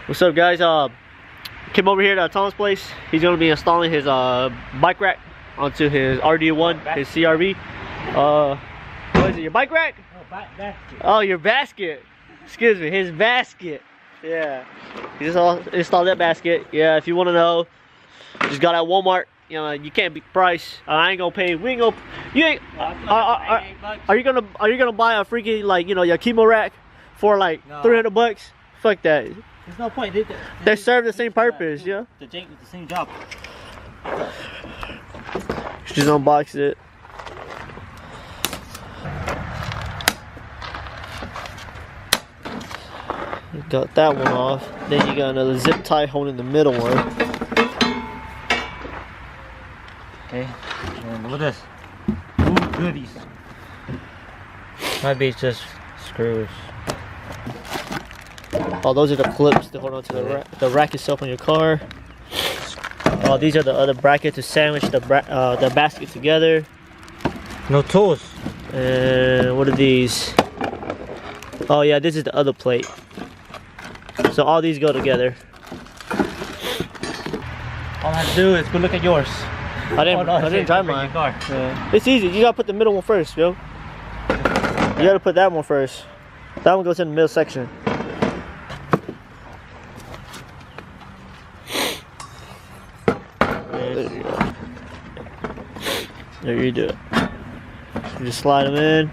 What's up, guys? Came over here to Tom's place. He's gonna be installing his bike rack onto his Rd1, his CRV. What is it? Your bike rack? Oh, basket. Oh, your basket. Excuse me, his basket. Yeah, he just installed that basket. Yeah, if you want to know, just got at Walmart. You know, you can't beat the price. I ain't gonna pay. We ain't gonna. You ain't. Are you gonna buy a freaking, like, you know, your chemo rack for like $300? Fuck that. There's no point. They serve the same purpose, yeah. The Jake with the same job. Just unbox it. You got that one off. Then you got another zip tie holding the middle one. Okay. And look at this. Ooh, goodies. Might be just screws. Oh, those are the clips to hold on to the rack itself on your car. Oh, these are the other brackets to sandwich the basket together. No tools. And what are these? Oh yeah, this is the other plate. So all these go together. All I have to do is go look at yours. I didn't drive mine. Yeah. It's easy. You gotta put the middle one first, yo. You gotta put that one first. That one goes in the middle section. There you go. There you do it. You just slide them in.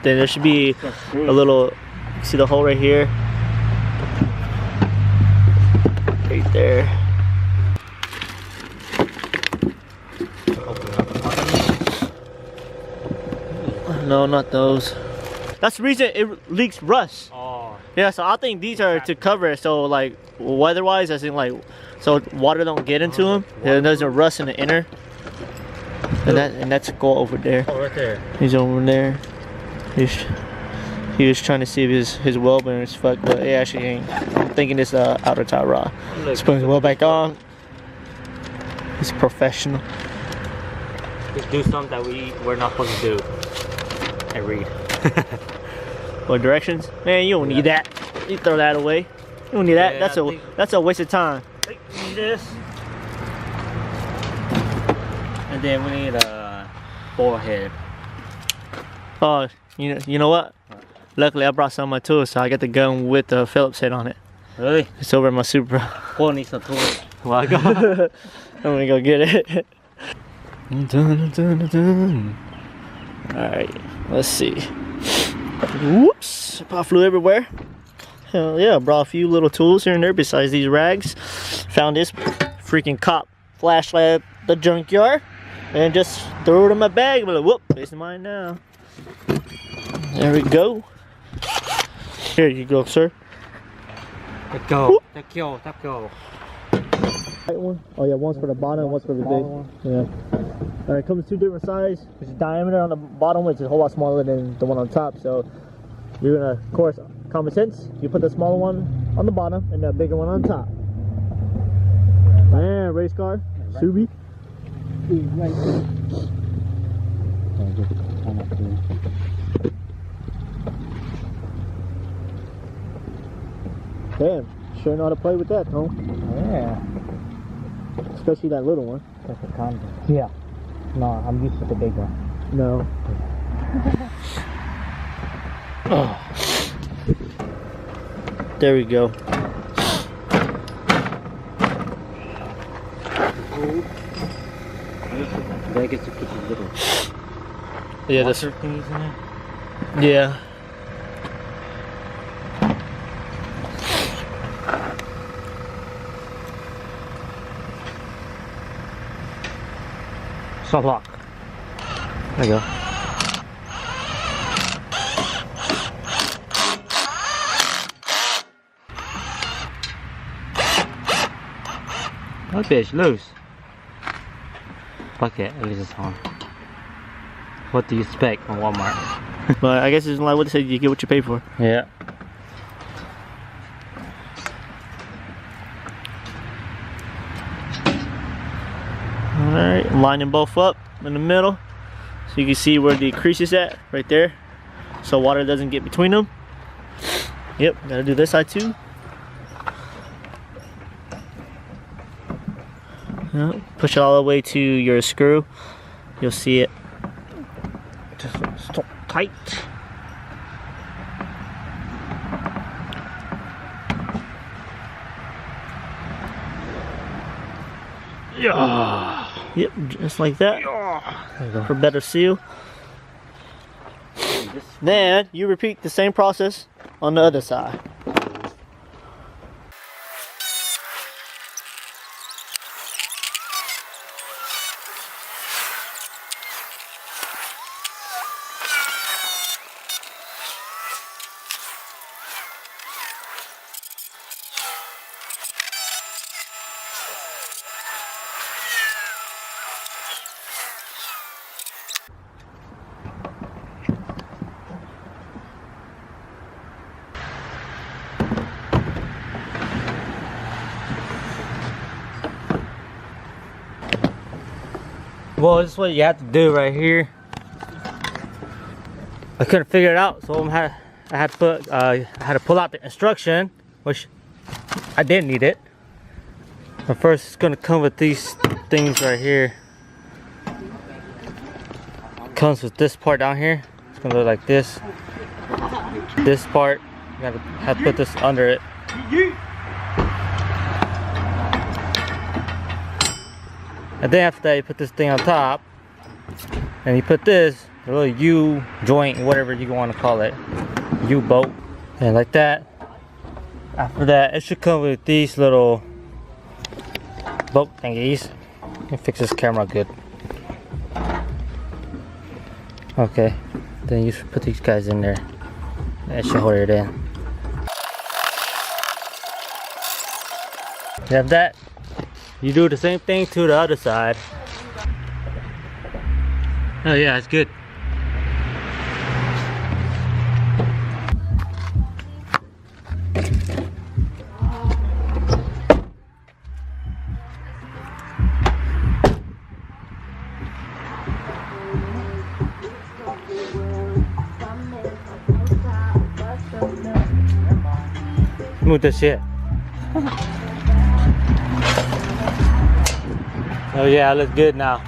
Then there should be a little. See the hole right here? Right there. No, not those. That's the reason it leaks rust. Oh. Yeah, so I think these are to cover it, so like weather-wise, as in like, so water don't get into them. Yeah, there's a rust in the inner. And that's go over there. Oh, right there. He's over there. He was trying to see if his weld bearing is fucked, but it actually ain't. I'm thinking it's outer tie rod. Let's put his weld back on. He's professional. Just do something that we're not supposed to do. I read. What, directions? Man, you don't need that. You throw that away. You don't need that. Yeah, that's a waste of time. Need this. And then we need a forehead. Oh, you know what? Luckily, I brought some of my tools, so I got the gun with the Phillips head on it. Really? It's over at my Supra. Paul needs some tools. I'm gonna go get it. Alright, let's see. Whoops! Pot flew everywhere. Hell yeah, brought a few little tools here and there besides these rags. Found this freaking cop flashlight at the junkyard and just threw it in my bag. But like, whoop, it's mine now. There we go. Here you go, sir. Let's go. Let's go. Let's go. Right one? Oh yeah, one's for the bottom and one's for the big. Yeah. Alright, it comes two different sizes. There's a diameter on the bottom, which is a whole lot smaller than the one on top. So you're gonna, of course, common sense, you put the smaller one on the bottom and the bigger one on top. Man, race car, Subi. Damn, sure know how to play with that, Tom. Yeah. Especially that little one. That's a condom. Yeah. No, I'm used to the big one. No. Oh. There we go. I get to put the little Yeah, things in there. Yeah. Soft lock. There you go. That bitch loose. Fuck it, at least it's on. What do you expect from Walmart? But I guess it's like what they said, you get what you pay for. Yeah. Alright, I'm lining both up in the middle so you can see where the crease is at, right there, so water doesn't get between them. Yep, gotta do this side too. Yep, push it all the way to your screw. You'll see it. Just so tight. Yeah. Yep, just like that. For better seal. Then you repeat the same process on the other side. Well, this is what you have to do right here. I couldn't figure it out, so I had to pull out the instruction, which I didn't need it. But first, it's gonna come with these things right here. Comes with this part down here. It's gonna look like this. This part, you gotta have to put this under it. And then after that, you put this thing on top, and you put this, a little U joint, whatever you want to call it, U-bolt, and like that. After that, it should come with these little bolt thingies. You can fix this camera good. Okay, then you should put these guys in there. That should hold it in. You have that. You do the same thing to the other side. Oh yeah, it's good. Move the shit. Oh yeah, it looks good now.